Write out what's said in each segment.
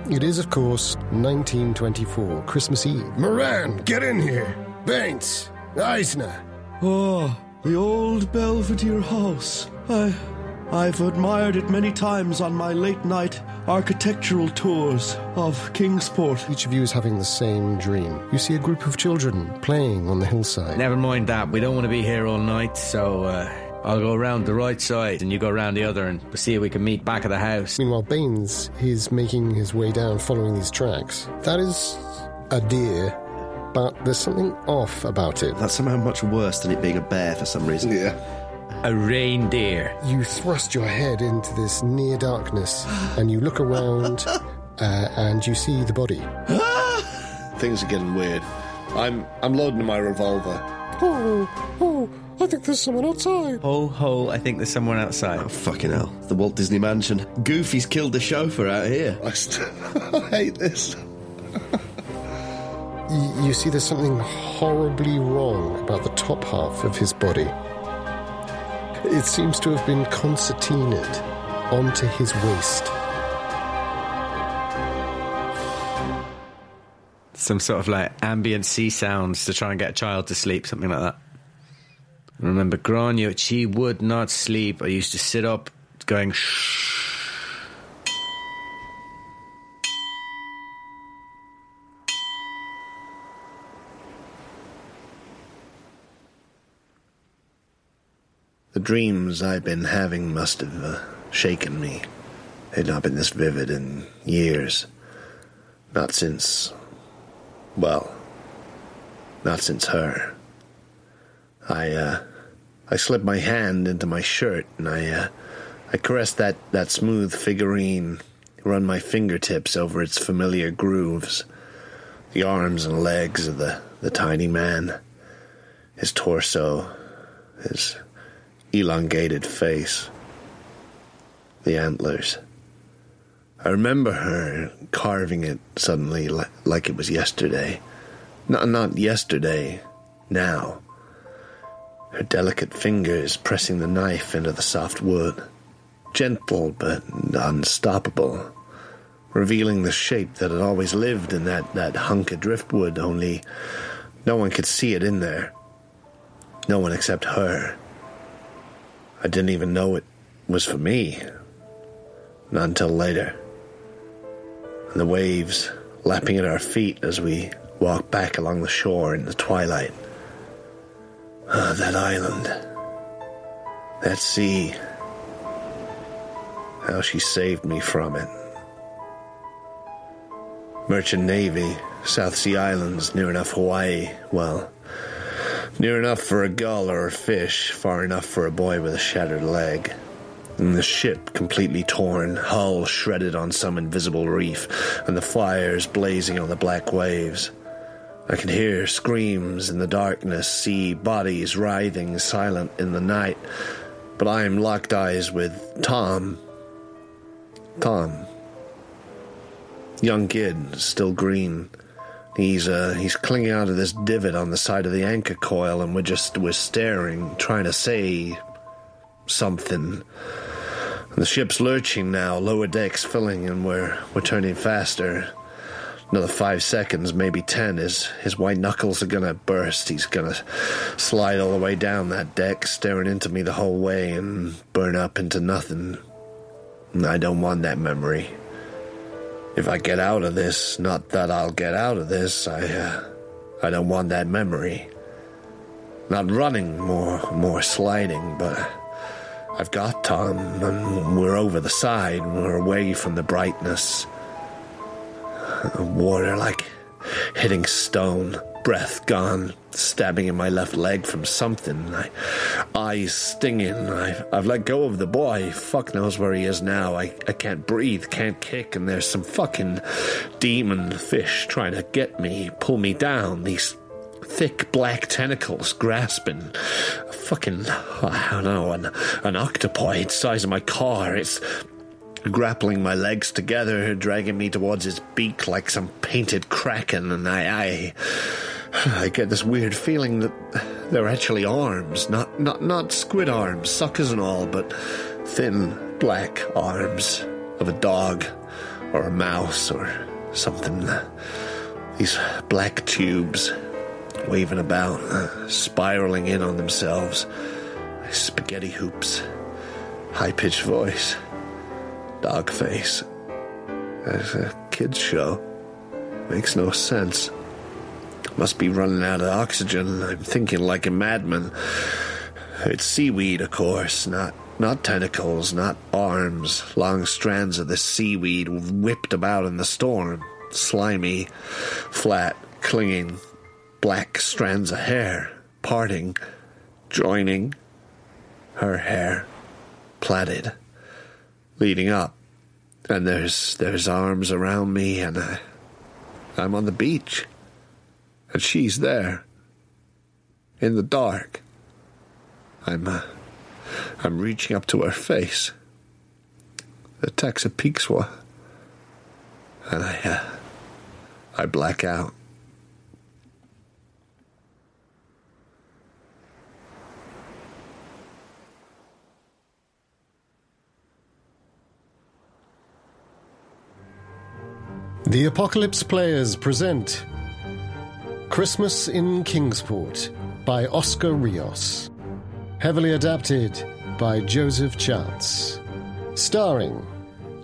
It is, of course, 1924, Christmas Eve. Moran, get in here. Baines, Eisner. Oh, the old Belvedere house. I've admired it many times on my late-night architectural tours of Kingsport. Each of you is having the same dream. You see a group of children playing on the hillside. Never mind that. We don't want to be here all night, so I'll go around the right side and you go around the other and see if we can meet back at the house. Meanwhile, Baines is making his way down following these tracks. That is a deer, but there's something off about it. That's somehow much worse than it being a bear for some reason. Yeah. A reindeer. You thrust your head into this near darkness and you look around and you see the body. Things are getting weird. I'm loading my revolver. Oh, I think there's someone outside. Ho, ho, I think there's someone outside. Oh, fucking hell. The Walt Disney Mansion. Goofy's killed the chauffeur out here. I hate this. You see there's something horribly wrong about the top half of his body. It seems to have been concertinaed onto his waist. Some sort of like ambient sea sounds to try and get a child to sleep, something like that. I remember Grania, she would not sleep. I used to sit up going shh. The dreams I've been having must have shaken me. They'd not been this vivid in years. Not since her. I slipped my hand into my shirt and I caressed that smooth figurine, run my fingertips over its familiar grooves, the arms and legs of the tiny man, his torso, his elongated face, the antlers. I remember her carving it suddenly like it was yesterday. Not yesterday, now. Her delicate fingers pressing the knife into the soft wood. Gentle but unstoppable. Revealing the shape that had always lived in that hunk of driftwood, only no one could see it in there. No one except her. I didn't even know it was for me. Not until later. And the waves lapping at our feet as we walked back along the shore in the twilight. Ah, that island. That sea. How she saved me from it. Merchant Navy, South Sea Islands, near enough Hawaii. Well, near enough for a gull or a fish, far enough for a boy with a shattered leg. And the ship completely torn, hull shredded on some invisible reef, and the fires blazing on the black waves. I could hear screams in the darkness, see bodies writhing silent in the night, but I am locked eyes with Tom. Young kid, still green. He's clinging out of this divot on the side of the anchor coil, and we're staring, trying to say something. And the ship's lurching now, lower decks filling, and we're turning faster. Another 5 seconds, maybe 10, his white knuckles are gonna burst. He's gonna slide all the way down that deck, staring into me the whole way, and burn up into nothing. And I don't want that memory. If I get out of this, not that I'll get out of this, I don't want that memory. Not running, more sliding, but I've got Tom, and we're over the side, and we're away from the brightness. Water like hitting stone, breath gone, stabbing in my left leg from something, eyes stinging. I've let go of the boy. Fuck knows where he is now. I can't breathe, can't kick, and there's some fucking demon fish trying to get me, pull me down. These thick black tentacles grasping a fucking, I don't know, an octopoid size of my car. It's grappling my legs together, dragging me towards his beak like some painted kraken, and I get this weird feeling that they're actually arms, not squid arms, suckers and all, but thin black arms of a dog or a mouse or something. These black tubes waving about, spiraling in on themselves. Spaghetti hoops, high-pitched voice, dog face. It's a kid's show. Makes no sense. Must be running out of oxygen. I'm thinking like a madman. It's seaweed, of course, not tentacles, not arms. Long strands of this seaweed whipped about in the storm. Slimy, flat, clinging, black strands of hair, parting, joining. Her hair, plaited, leading up. And there's arms around me, and I'm on the beach. And she's there, in the dark. I'm reaching up to her face. The Texa Peakswa. And I black out. The Apocalypse Players present Christmas in Kingsport by Oscar Rios. Heavily adapted by Joseph Chance. Starring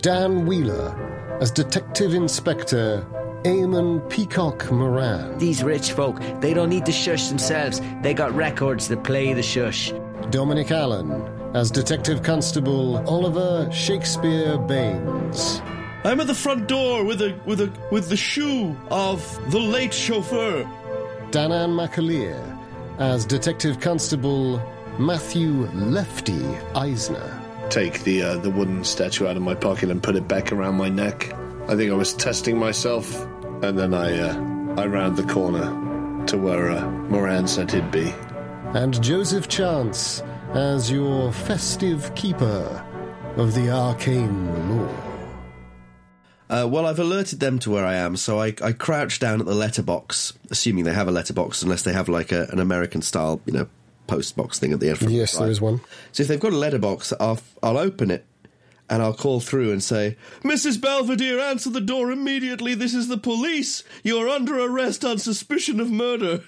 Dan Wheeler as Detective Inspector Eamon Peacock Moran. These rich folk, they don't need to shush themselves. They got records that play the shush. Dominic Allen as Detective Constable Oliver Shakespeare Baines. I'm at the front door with the shoe of the late chauffeur. Danan MacLeod as Detective Constable Matthew Lefty Eisner. Take the wooden statue out of my pocket and put it back around my neck. I think I was testing myself, and then I round the corner to where Moran said he'd be. And Joseph Chance as your festive keeper of the arcane lore. Well, I've alerted them to where I am, so I crouch down at the letterbox, assuming they have a letterbox, unless they have like an American-style, post box thing at the end. Yes, there is one. So if they've got a letterbox, I'll open it, and I'll call through and say, "Mrs. Belvedere, answer the door immediately. This is the police. You're under arrest on suspicion of murder."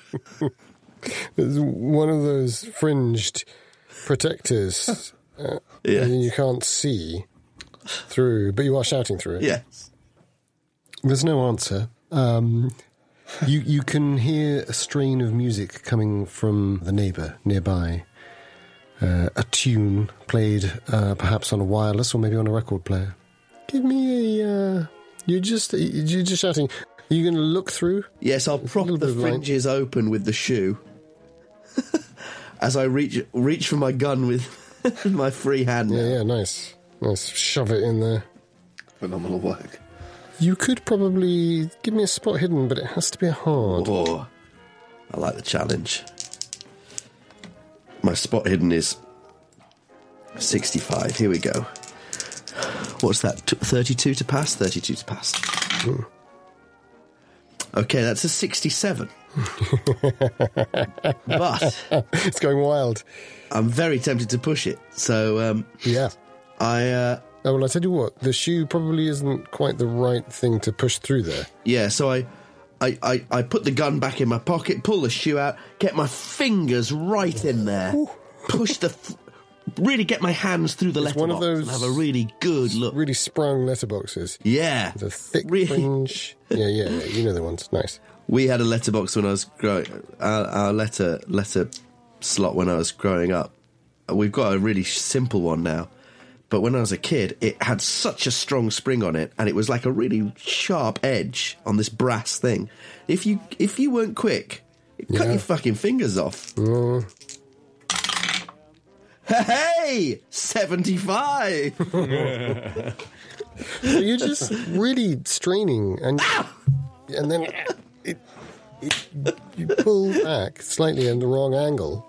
There's one of those fringed protectors Yeah. you can't see through, but you are shouting through it. Yes. There's no answer. You can hear a strain of music coming from the neighbour nearby. A tune played perhaps on a wireless or maybe on a record player. Give me a... You're just shouting. Are you going to look through? Yes, I'll prop the fringes open with the shoe as I reach for my gun with my free hand. Yeah, nice. Shove it in there. Phenomenal work. You could probably give me a spot hidden, but it has to be hard. Oh, I like the challenge. My spot hidden is 65. Here we go. What's that? 32 to pass? 32 to pass. Mm. Okay, that's a 67. But it's going wild. I'm very tempted to push it. So, yeah. Well, I tell you what, the shoe probably isn't quite the right thing to push through there. Yeah, so I put the gun back in my pocket, pull the shoe out, get my fingers right in there, push really get my hands through the letterbox one of those and have a really good look. Really sprung letterboxes. Yeah. The thick fringe. Yeah, you know the ones. Nice. We had a letterbox when I was growing our letter slot when I was growing up. We've got a really simple one now. But when I was a kid, it had such a strong spring on it, and it was like a really sharp edge on this brass thing. If you weren't quick, it'd cut your fucking fingers off. Hey! 75! So you're just really straining, and then you pull back slightly in the wrong angle,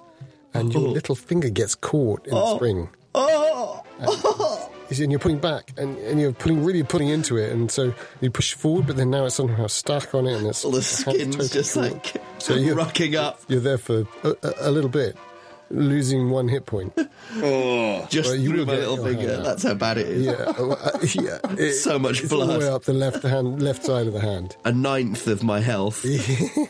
and your little finger gets caught in the spring. And you're putting back, and you're really putting into it, and so you push forward, but then now it's somehow stuck on it, and it's all the skin's just like so you're rocking up. You're there for a little bit. losing 1 hit point. Just Well, you through will my get little your finger. hand out. That's how bad it is. Yeah. So much it's all blood. the way up the left side of the hand. A ninth of my health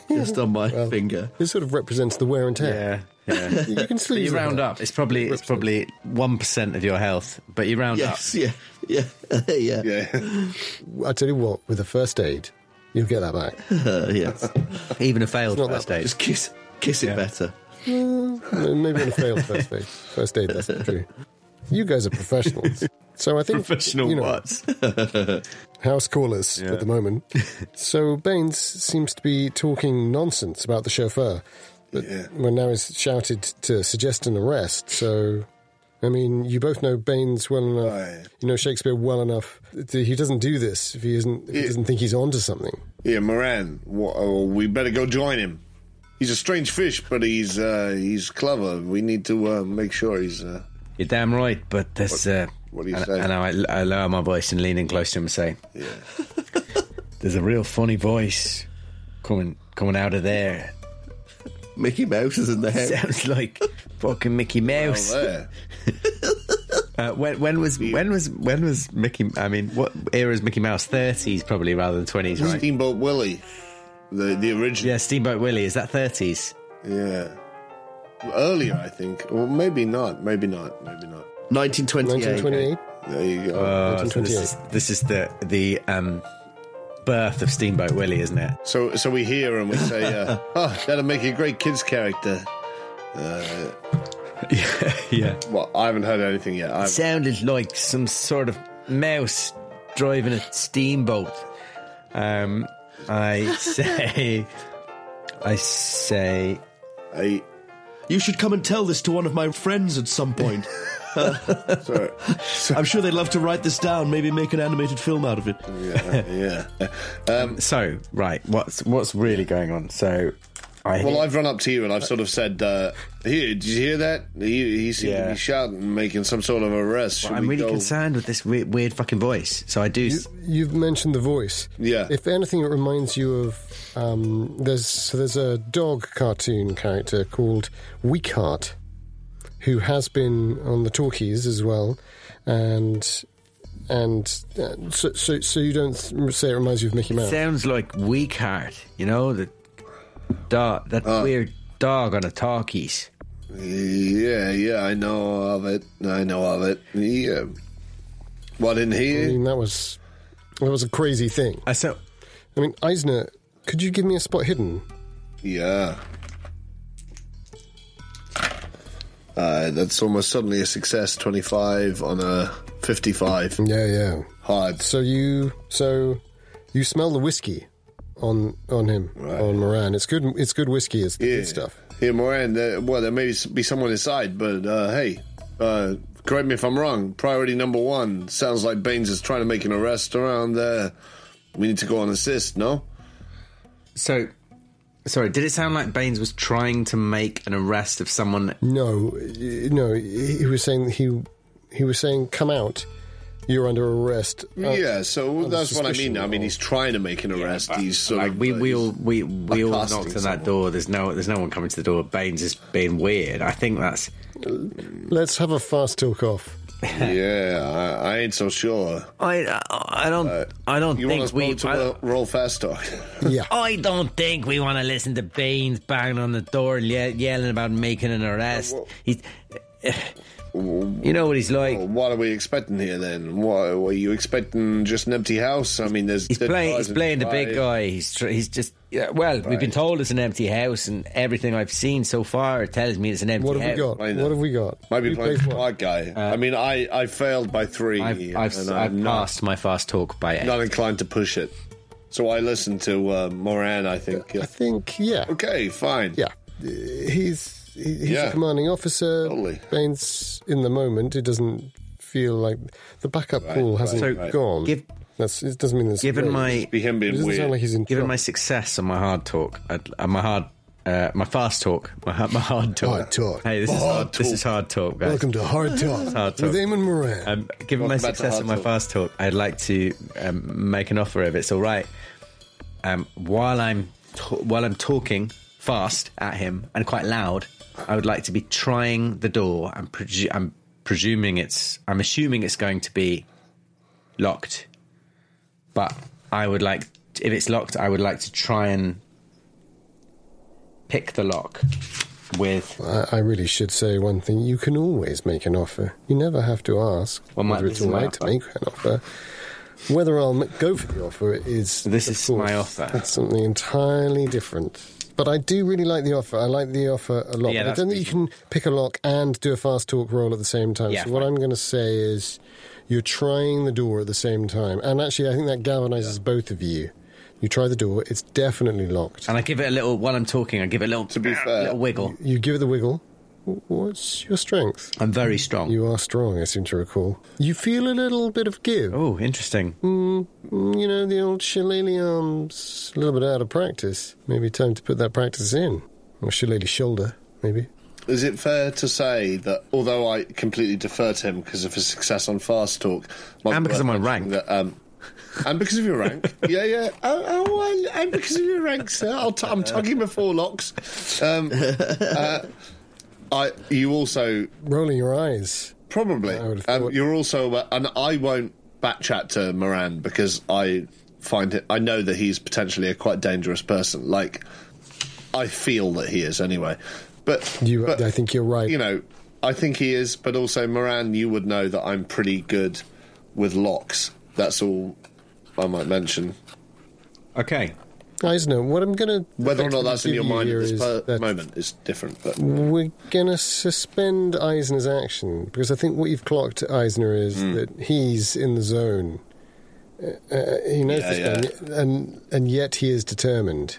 just on my finger. It sort of represents the wear and tear. Yeah. You can still You use the round hand. up. It's probably 1% of your health, but you round up. Yes, yeah. Yeah. I tell you what, with a first aid, you'll get that back. Yes. Even a failed It's not first that aid. Just kiss it better. Maybe on a failed first aid. First aid, that's not true. You guys are professionals. So I think, Professional what? House callers at the moment. So Baines seems to be talking nonsense about the chauffeur. But when now he's shouted to suggest an arrest, so... I mean, you both know Baines well enough. Right. You know Shakespeare well enough. He doesn't do this if he doesn't think he's onto something. Yeah, Moran, we better go join him. He's a strange fish, but he's clever. We need to make sure he's... You're damn right, but there's... what do you say? And I lower my voice and lean in close to him and say, Yeah. there's a real funny voice coming out of there. Mickey Mouse is in the house. Sounds like fucking Mickey Mouse. Well, there. When was Mickey? I mean, what era is Mickey Mouse? 30s probably rather than 20s, right? Steamboat Willie, the original. Yeah, Steamboat Willie. Is that 30s? Yeah. Earlier, I think. Or maybe not. Maybe not. 1928. 1928? There you go. So this is the birth of Steamboat Willie, isn't it? So we hear and we say, that'll make a great kid's character. Yeah. Well, I haven't heard anything yet. It sounded like some sort of mouse driving a steamboat. I say. You should come and tell this to one of my friends at some point. Sorry. I'm sure they'd love to write this down, maybe make an animated film out of it. Yeah. So, right, what's really going on? So, I've run up to you and I've sort of said, here, did you hear that? He seemed to be shouting, making some sort of arrest. I'm really concerned with this weird fucking voice. So I do... You've mentioned the voice. Yeah. If anything, it reminds you of... there's a dog cartoon character called Weakheart, who has been on the talkies as well, and so you don't say it reminds you of Mickey Mouse. Sounds like Weakheart, you know, that weird dog on a talkies. Yeah, I know of it. Yeah. What, in I here? mean, that was a crazy thing. I mean, Eisner, could you give me a spot hidden? Yeah. That's almost certainly a success. 25 on a 55. Yeah. Hard. So you smell the whiskey on him, on Moran. It's good whiskey. It's the good stuff. Here, Moran, there may be someone inside, but hey, correct me if I'm wrong. Priority number 1 sounds like Baines is trying to make an arrest around there. We need to go and assist, no? So, sorry, did it sound like Baines was trying to make an arrest of someone? No. He was saying, come out. You're under arrest. Yeah, so that's what I mean. I mean, he's trying to make an arrest. He's sort of we all knocked on that door. There's no one coming to the door. Baines is being weird. I think that's. Let's have a fast talk off. Yeah, I ain't so sure. I don't you think want to roll fast talk. Yeah. I don't think we want to listen to Baines banging on the door and yelling about making an arrest. You know what he's like. Well, what are we expecting here then? What were you expecting? Just an empty house? I mean, he's playing the big guy. He's just we've been told it's an empty house, and everything I've seen so far tells me it's an empty house. What have we got? Might be playing the white guy. I mean, I failed by 3. I've passed my fast talk by 8. Not inclined to push it, so I listened to Moran. I think. I think, yeah. Okay, fine. Yeah, he's a commanding officer. Totally. Baines, in the moment, it doesn't feel like the backup pool hasn't gone. It doesn't mean there's given my be him being weird. Sound like he's in given trouble. my success on my hard talk, my fast talk, my hard talk. Hard talk. Hey, this is hard talk, guys. Welcome to Hard Talk, Hard Talk. with Eamon Moran. Given my success on my fast talk, I'd like to make an offer if it's all right. While I'm talking fast at him and quite loud, I would like to be trying the door. I'm assuming it's going to be locked, but I would like, if it's locked, I would like to try and pick the lock with... I really should say one thing. You can always make an offer. You never have to ask whether it's all right to make an offer. Whether I'll go for the offer is... This is my offer. That's something entirely different. But I do really like the offer. I like the offer a lot. Yeah, but I don't think you can pick a lock and do a fast talk roll at the same time. Yeah, so what I'm going to say is you're trying the door at the same time. And actually, I think that galvanizes both of you. You try the door, it's definitely locked. And I give it a little, while I'm talking, I give it a little, To be fair, little wiggle. You give it the wiggle. What's your strength? I'm very strong. You are strong, I seem to recall. You feel a little bit of give. Oh, interesting. You know, the old shillelagh arm's a little bit out of practice. Maybe time to put that practice in. Or shillelagh shoulder, maybe. Is it fair to say that, although I completely defer to him because of his success on Fast Talk... And because of my rank. And because of your rank. Yeah. And because of your rank, sir. I'm tugging before locks. You also... Rolling your eyes. Probably. I would have thought. You're also... and I won't backchat to Moran because I know that he's potentially a quite dangerous person. Like, I feel that he is anyway. But I think you're right. You know, I think he is, but also, Moran, you would know that I'm pretty good with locks. That's all I might mention. Okay. Eisner, what I'm going to... Whether or not that's in your mind at this moment is different. But we're going to suspend Eisner's action, because I think what you've clocked, Eisner, is that he's in the zone. He knows this man, and yet he is determined.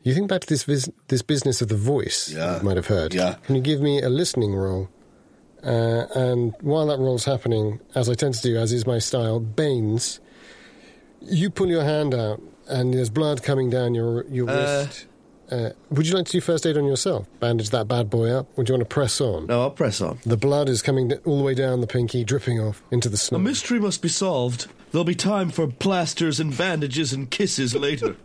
You think back to this business of the voice you might have heard. Yeah. Can you give me a listening roll? And while that roll's happening, as I tend to do, as is my style, Baines, you pull your hand out, and there's blood coming down your wrist. Would you like to do first aid on yourself? Bandage that bad boy up? Would you want to press on? No, I'll press on. The blood is coming all the way down the pinky, dripping off into the snow. A mystery must be solved. There'll be time for plasters and bandages and kisses later.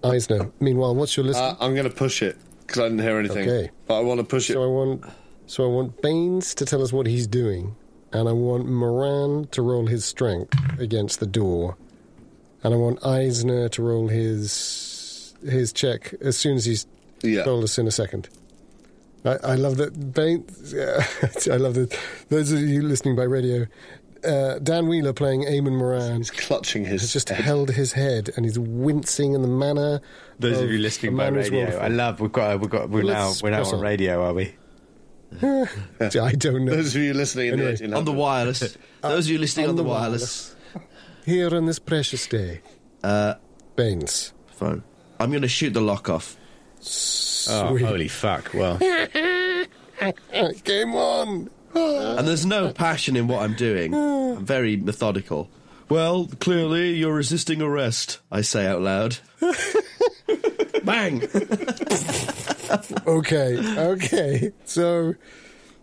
Eisner, meanwhile, what's your list? I'm going to push it, because I didn't hear anything. Okay. But I want to push it. So I want Baines to tell us what he's doing, and I want Moran to roll his strength against the door, and I want Eisner to roll his check as soon as he's told us in a second. I love that Baines... I love that. Those of you listening by radio... Dan Wheeler playing Eamon Moran. He's clutching his has just held his head and he's wincing in the manner. Those of you listening by radio, I love. We're now on radio, are we? I don't know. Those of you listening on the wireless. Those of you listening on the wireless. Here on this precious day. Baines. Phone. I'm going to shoot the lock off. Oh, holy fuck! Well, game on. And there's no passion in what I'm doing. I'm very methodical. Well, clearly you're resisting arrest, I say out loud. Bang! Okay. So,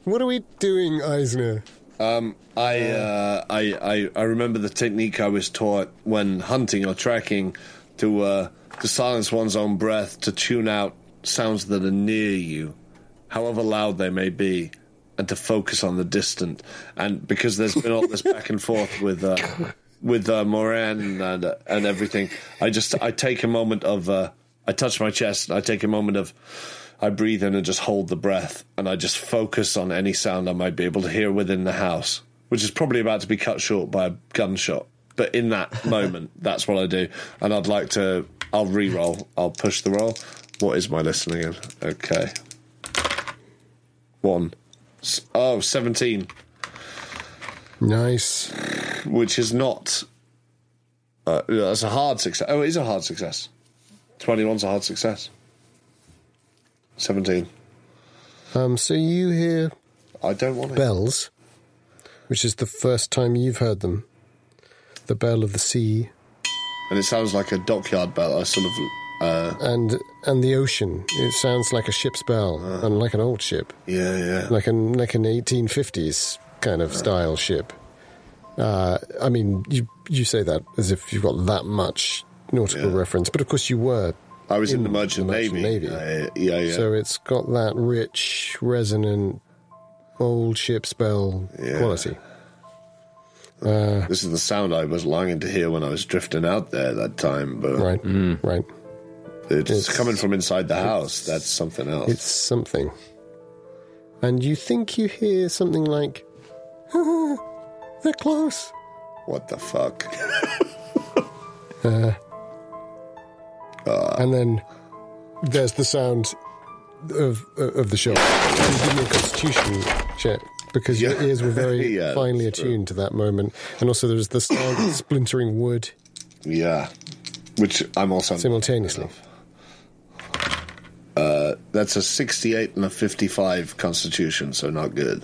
what are we doing, Eisner? I remember the technique I was taught when hunting or tracking to silence one's own breath, to tune out sounds that are near you, however loud they may be, and to focus on the distant. And because there's been all this back and forth with Moran and everything, I take a moment of I touch my chest and I take a moment of I breathe in and just hold the breath, and I just focus on any sound I might be able to hear within the house, which is probably about to be cut short by a gunshot. But in that moment, that's what I do. And I'll re-roll. I'll push the roll. What is my listening in? Okay. 17. Nice. Which is not... that's a hard success. Oh, it is a hard success. 21's a hard success. 17. So you hear... I don't want it. Bells, which is the first time you've heard them. The bell of the sea. And it sounds like a dockyard bell. I sort of... And the ocean. It sounds like a ship's bell, and like an old ship. Yeah. Like an 1850s kind of style ship. I mean, you say that as if you've got that much nautical reference, but of course you were I was in the Merchant Navy. Yeah. So it's got that rich, resonant, old ship's bell quality. This is the sound I was longing to hear when I was drifting out there that time. But right. It's coming from inside the house. That's something else. It's something. And you think you hear something like, they're close. What the fuck? And then there's the sound of the shot. Give me a constitution check, because your ears were very finely attuned to that moment. And also there's the sound of splintering wood. Yeah. Which I'm also... simultaneously. That's a 68 and a 55 constitution, so not good.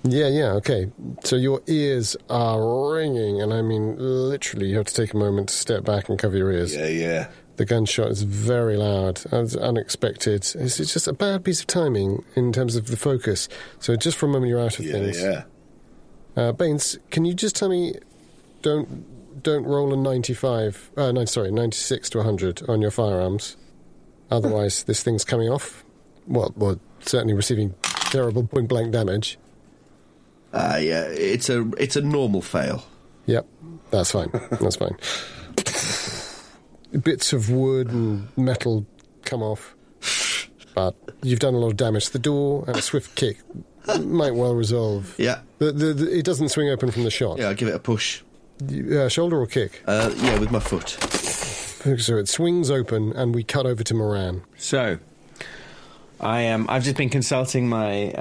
Yeah, okay. So your ears are ringing, and I mean, literally, you have to take a moment to step back and cover your ears. Yeah. The gunshot is very loud. It's unexpected. It's just a bad piece of timing in terms of the focus. So just for a moment, you're out of things. Yeah. Baines, can you just tell me, don't roll a 96 to 100 on your firearms. Otherwise, this thing's coming off. Well, certainly receiving terrible point-blank damage. Yeah, it's a normal fail. Yep, that's fine. That's fine. Bits of wood and metal come off, but you've done a lot of damage to the door, and a swift kick might well resolve. Yeah. It doesn't swing open from the shot. Yeah, I'll give it a push. Shoulder or kick? Yeah, with my foot. So it swings open, and we cut over to Moran. So, I've just been consulting my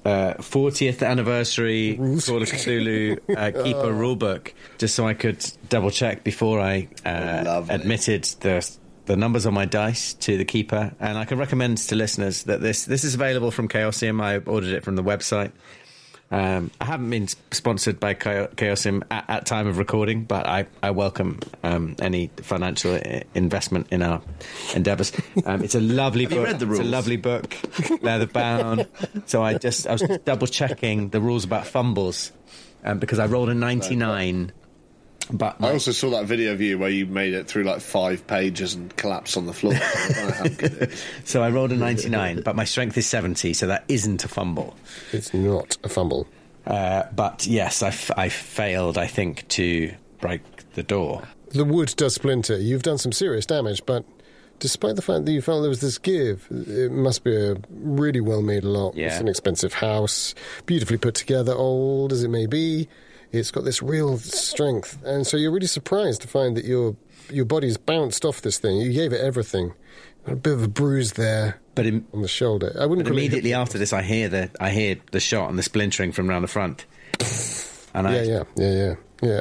40th anniversary Call of Cthulhu Keeper rulebook, just so I could double check before I admitted the numbers on my dice to the Keeper. And I can recommend to listeners that this is available from Chaosium. I ordered it from the website. I haven't been sponsored by Chaosium at time of recording, but I welcome any financial investment in our endeavours. It's a lovely book. You read the rules? It's a lovely book, leather bound. So I was just double checking the rules about fumbles, because I rolled a 99. But I also saw that video of you where you made it through like 5 pages and collapsed on the floor. I don't know how good it is. So I rolled a 99, but my strength is 70, so that isn't a fumble. It's not a fumble. But yes, I failed, I think, to break the door. The wood does splinter. You've done some serious damage, but despite the fact that you felt there was this give, it must be a really well-made lock. Yeah. It's an expensive house, beautifully put together, old as it may be. It's got this real strength, and so you're really surprised to find that your body's bounced off this thing. You gave it everything. Got a bit of a bruise there, but on the shoulder. I wouldn't. But immediately after this, I hear the shot and the splintering from round the front. And yeah.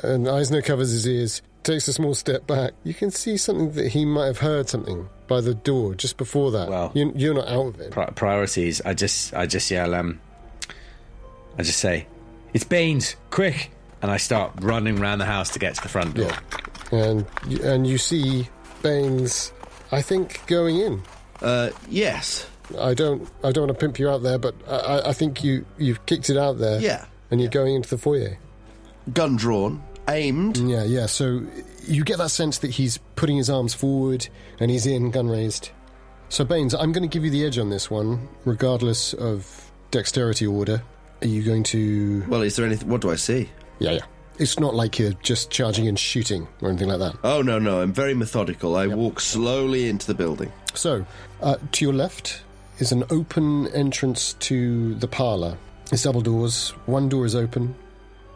And Eisner covers his ears, takes a small step back. You can see something that he might have heard something by the door just before that. Well, you're not out of it. Priorities. I just yell. I just say, "It's Baines, quick!" And I start running around the house to get to the front door. Yeah. And you see Baines, I think, going in. Yes. I don't want to pimp you out there, but I think you've kicked it out there. Yeah. And you're going into the foyer. Gun drawn, aimed. Yeah. So you get that sense that he's putting his arms forward and he's in, gun raised. So Baines, I'm going to give you the edge on this one, regardless of dexterity order. Are you going to... Well, is there anything... What do I see? Yeah. It's not like you're just charging and shooting or anything like that. Oh, no. I'm very methodical. I walk slowly into the building. So, to your left is an open entrance to the parlour. It's double doors. One door is open.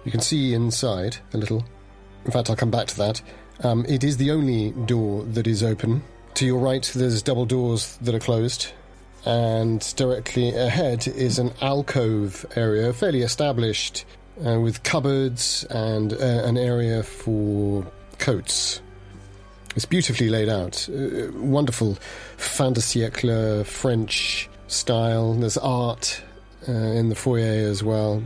You can see inside a little. In fact, I'll come back to that. It is the only door that is open. To your right, there's double doors that are closed. And directly ahead is an alcove area, fairly established, with cupboards and an area for coats. It's beautifully laid out. Wonderful fin de siècle French style. There's art in the foyer as well.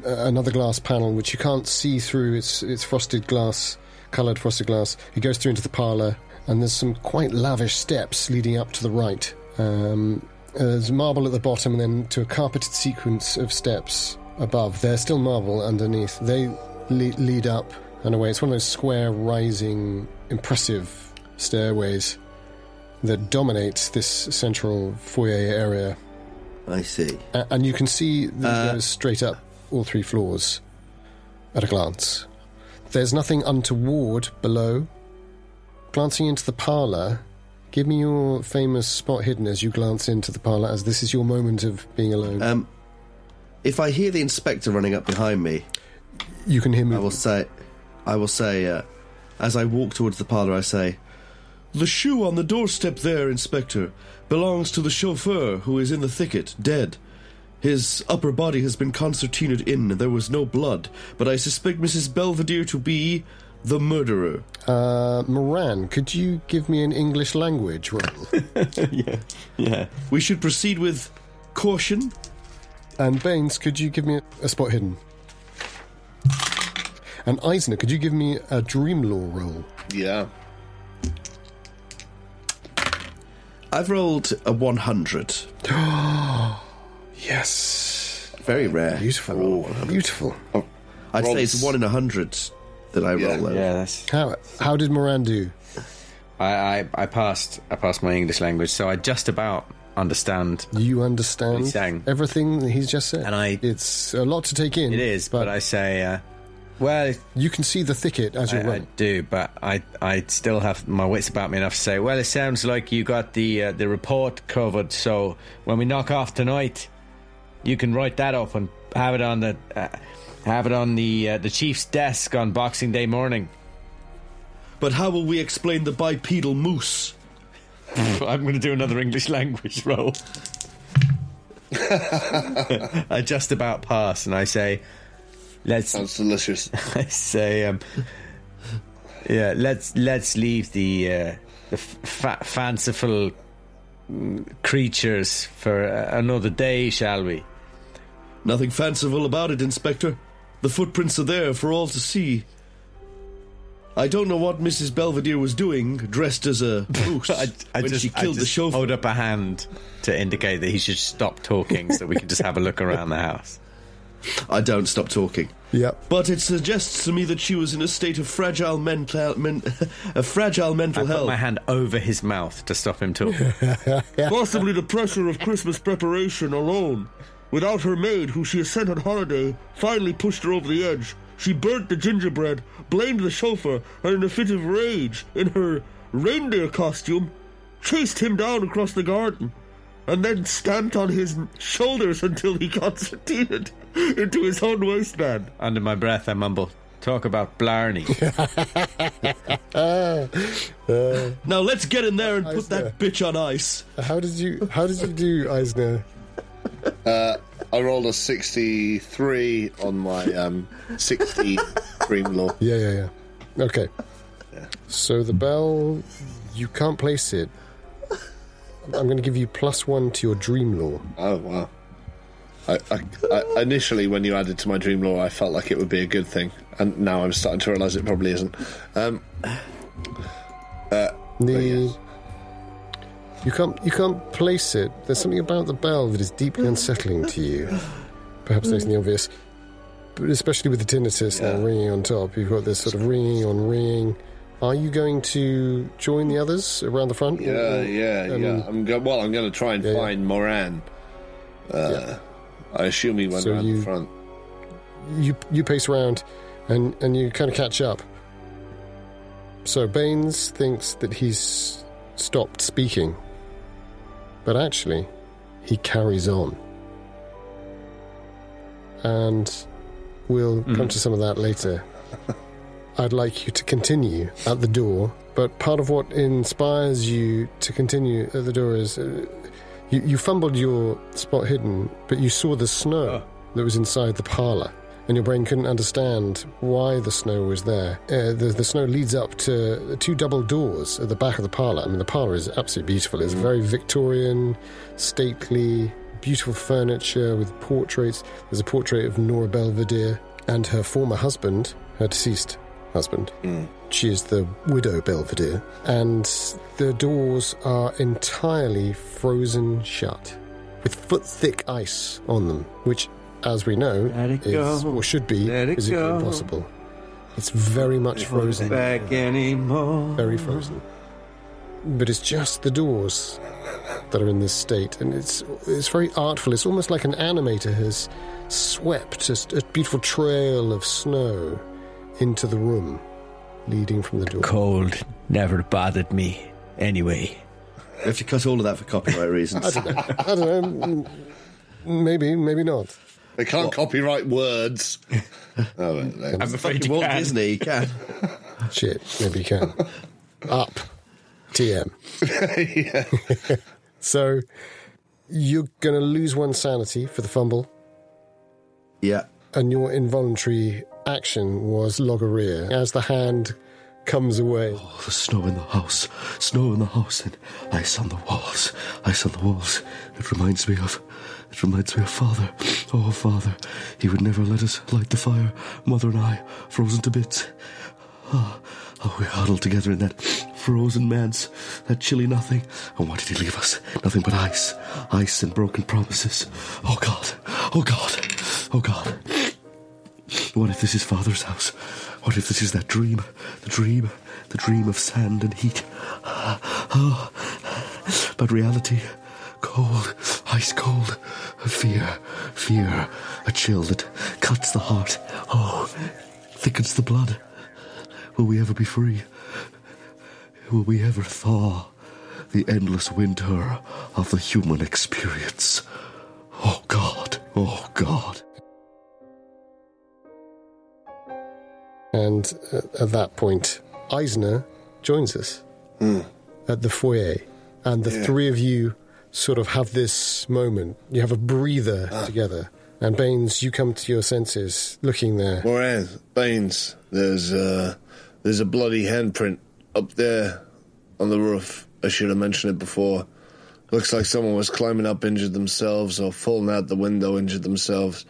Another glass panel which you can't see through. It's frosted glass, coloured frosted glass. It goes through into the parlour, and there's some quite lavish steps leading up to the right. There's marble at the bottom, and then to a carpeted sequence of steps above. There's still marble underneath. They lead up and away. It's one of those square, rising, impressive stairways that dominate this central foyer area. I see. And you can see that it goes straight up all 3 floors at a glance. There's nothing untoward below. Glancing into the parlour, give me your famous spot hidden as you glance into the parlour, as this is your moment of being alone. If I hear the inspector running up behind me, you can hear me. I will say, as I walk towards the parlour, I say, The shoe on the doorstep there, Inspector, belongs to the chauffeur who is in the thicket, dead. His upper body has been concertinaed in, and there was no blood, but I suspect Mrs. Belvedere to be the murderer. Moran, could you give me an English language roll? Yeah. We should proceed with caution. And Baines, could you give me a spot hidden? And Eisner, could you give me a dream lore roll? Yeah. I've rolled a 100. Yes. Very rare. Beautiful. Beautiful. I'd say it's 1 in 100 that I roll though. Yeah, that's... How did Moran do? I passed my English language, so I just about understand. You understand everything that he's just said? And it's a lot to take in. It is, but I say... well, you can see the thicket as you're running. I do, but I still have my wits about me enough to say, well, it sounds like you got the report covered, so when we knock off tonight, you can write that up and have it on the chief's desk on Boxing Day morning. But how will we explain the bipedal moose? I'm going to do another English language roll. I just about pass, and I say... Sounds delicious. I say, let's leave the fanciful creatures for another day, shall we? Nothing fanciful about it, Inspector. The footprints are there for all to see. I don't know what Mrs. Belvedere was doing, dressed as a moose, when she killed the chauffeur. Hold up a hand to indicate that he should stop talking so we can just have a look around the house. I don't stop talking. Yep. But it suggests to me that she was in a state of fragile mental health. I put my hand over his mouth to stop him talking. Possibly the pressure of Christmas preparation alone. Without her maid, who she has sent on holiday, finally pushed her over the edge. She burnt the gingerbread, blamed the chauffeur, and in a fit of rage, in her reindeer costume, chased him down across the garden, and then stamped on his shoulders until he concertinaed into his own waistband. Under my breath, I mumble, talk about Blarney. Now let's get in there and put that bitch on ice. How did you do, Eisner? I rolled a 63 on my 60 dream lore. Yeah. Okay. Yeah. So the bell, you can't place it. I'm going to give you +1 to your dream lore. Oh, wow. I initially, when you added to my dream lore, I felt like it would be a good thing, and now I'm starting to realise it probably isn't. Yes. You can't place it. There's something about the bell that is deeply unsettling to you. Perhaps stating the obvious, but especially with the tinnitus now ringing on top, you've got this sort of ringing on ringing. Are you going to join the others around the front? Yeah. I'm going to try and find Moran. I assume he went around the front. You pace around, and you kind of catch up. So Baines thinks that he's stopped speaking, but actually, he carries on. And we'll come to some of that later. I'd like you to continue at the door, but part of what inspires you to continue at the door is you fumbled your spot hidden, but you saw the snow that was inside the parlour, and your brain couldn't understand why the snow was there. The snow leads up to 2 double doors at the back of the parlour. I mean, the parlour is absolutely beautiful. It's very Victorian, stately, beautiful furniture with portraits. There's a portrait of Nora Belvedere and her former husband, her deceased husband. She is the widow Belvedere, and the doors are entirely frozen shut with foot-thick ice on them, which, as we know, is, or should be, physically impossible. It's very much frozen. Back anymore. Very frozen. but it's just the doors that are in this state, and it's very artful. It's almost like an animator has swept a beautiful trail of snow into the room, leading from the door. Cold never bothered me anyway. We have to cut all of that for copyright reasons. I don't know. Maybe not. They can't copyright words. Oh, I'm afraid you Walt can. Disney, you can. Shit, maybe you can. Up. TM. yeah. So, you're going to lose one sanity for the fumble, Yeah. and your involuntary action was logorrhea as the hand comes away. Oh, the snow in the house, and ice on the walls, It reminds me of Father. Oh, Father, he would never let us light the fire. Mother and I, frozen to bits. Oh, we huddled together in that frozen manse, that chilly nothing. And what did he leave us? Nothing but ice and broken promises. Oh, God. What if this is Father's house? What if this is that dream? The dream of sand and heat. Oh, but reality, cold, ice cold. Fear, a chill that cuts the heart. Oh, thickens the blood. Will we ever be free? Will we ever thaw the endless winter of the human experience? Oh, God. And at that point, Eisner joins us at the foyer. And the three of you sort of have this moment. You have a breather together. And Baines, you come to your senses, looking there. Moran, Baines, there's a bloody handprint up there on the roof. I should have mentioned it before. Looks like someone was climbing up, injured themselves, or falling out the window, injured themselves.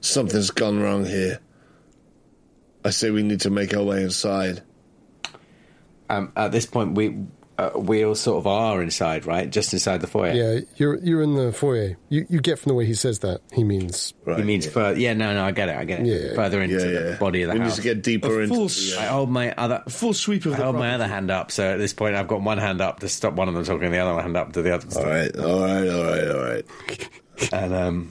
Something's gone wrong here. I say we need to make our way inside. At this point, we all sort of are inside, right? Just inside the foyer. Yeah, you're in the foyer. You get from the way he says that, he means... Right, He means further. Yeah, no, I get it. Yeah. Further into the body of the we house. need to get deeper into... I hold my other Full sweep of I the hold my property. other hand up, so at this point I've got one hand up to stop one of them talking, the other hand up to the other. All right. And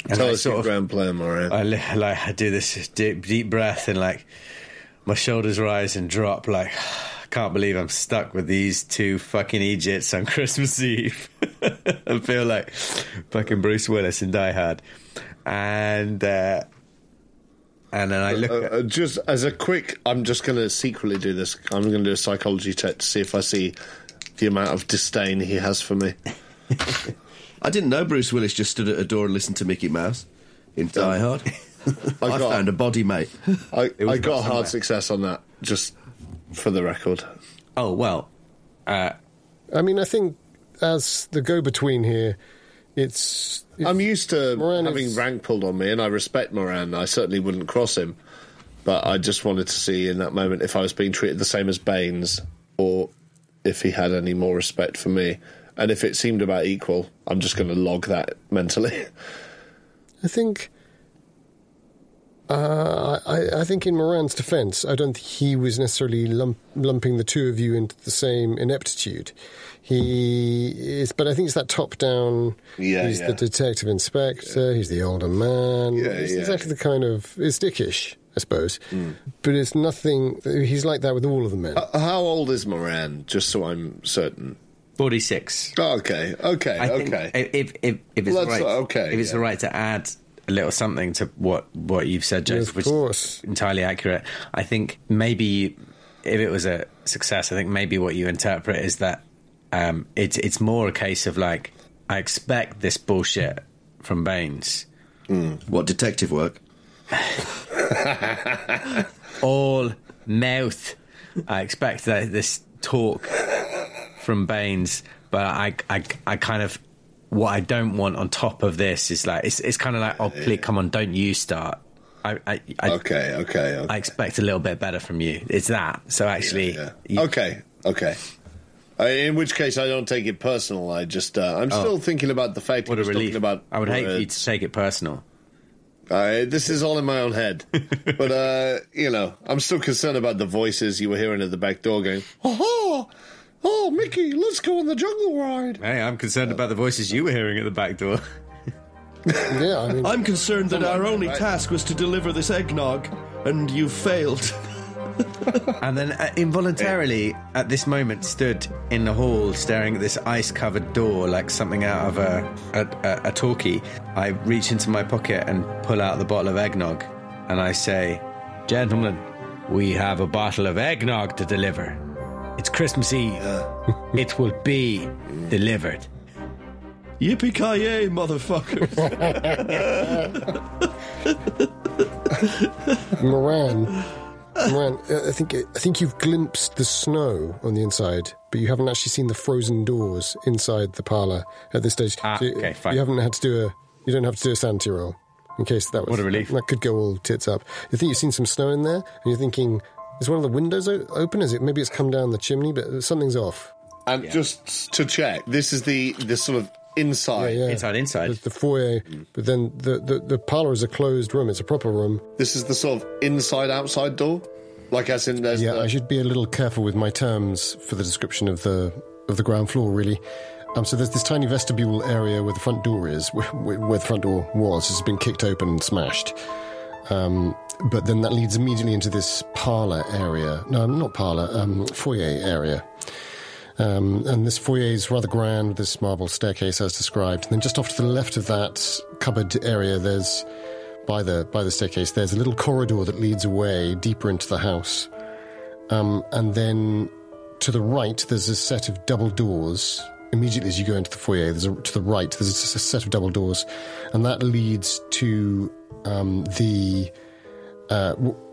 Tell I us your grand plan, Moran. I do this deep breath, and like my shoulders rise and drop. Like, I can't believe I'm stuck with these two fucking Egypts on Christmas Eve. I feel like fucking Bruce Willis in Die Hard. And then I look at... Just as a quick, I'm just going to secretly do this. I'm going to do a psychology check to see if I see the amount of disdain he has for me. I didn't know Bruce Willis just stood at a door and listened to Mickey Mouse in Die Hard. I found a body, mate. I got a somewhere. hard success on that, just for the record. Oh, well... I mean, I think as the go-between here, it's I'm used to Moran having is- rank pulled on me, and I respect Moran. I certainly wouldn't cross him. But I just wanted to see in that moment if I was being treated the same as Baines, or if he had any more respect for me. And if it seemed about equal, I'm just going to log that mentally. I think... I think in Moran's defence, I don't think he was necessarily lumping the two of you into the same ineptitude. He is, but I think it's that top-down. He's the detective inspector. He's the older man. It's exactly the kind of... It's dickish, I suppose. But it's nothing... He's like that with all of the men. How old is Moran, just so I'm certain? 46. Oh, okay. I think if it's Well, right, okay, if it's yeah. all right to add a little something to what you've said, Joseph, Of which course. is entirely accurate. I think maybe if it was a success, I think maybe what you interpret is that it's more a case of like, I expect this bullshit from Baines. What, detective work? All mouth. I expect that this talk from Baines, but I kind of, what I don't want on top of this is like, it's kind of like, oh, please, come on, don't you start. Okay. I expect a little bit better from you. It's that. So actually, Okay. In which case, I don't take it personal. I just, I'm still thinking about the fact What he a was relief! talking about. I would hate for you words. to take it personal. This is all in my own head. But, I'm still concerned about the voices you were hearing at the back door going, "Ha-ha! Oh, Mickey, let's go on the jungle ride." Hey, I'm concerned about the voices you were hearing at the back door. Yeah, I mean... I'm concerned that our only task was to deliver this eggnog, and you failed. And then involuntarily, at this moment, stood in the hall staring at this ice-covered door like something out of a talkie. I reach into my pocket and pull out the bottle of eggnog, and I say, "Gentlemen, we have a bottle of eggnog to deliver. It's Christmas Eve. It will be delivered." Yippee-ki-yay, motherfuckers. Moran, I think you've glimpsed the snow on the inside, but you haven't actually seen the frozen doors inside the parlour at this stage. Okay, fine. You don't have to do a sanity roll, in case that was... What a relief. That could go all tits up. You think you've seen some snow in there, and you're thinking, is one of the windows open? Maybe it's come down the chimney, but something's off. And just to check, this is the sort of inside. Yeah. Inside. The foyer, but then the parlour is a closed room. It's a proper room. This is the sort of inside-outside door? Like as in there's... Yeah, I should be a little careful with my terms for the description of the ground floor, really. So there's this tiny vestibule area where the front door is, where the front door was. It's been kicked open and smashed. But then that leads immediately into this parlour area. No, not parlour, foyer area. And this foyer is rather grand, with this marble staircase as described. And then just off to the left of that cupboard area, there's, by the staircase, there's a little corridor that leads away deeper into the house. And then to the right, there's a set of double doors. Immediately as you go into the foyer, to the right, there's a set of double doors. And that leads to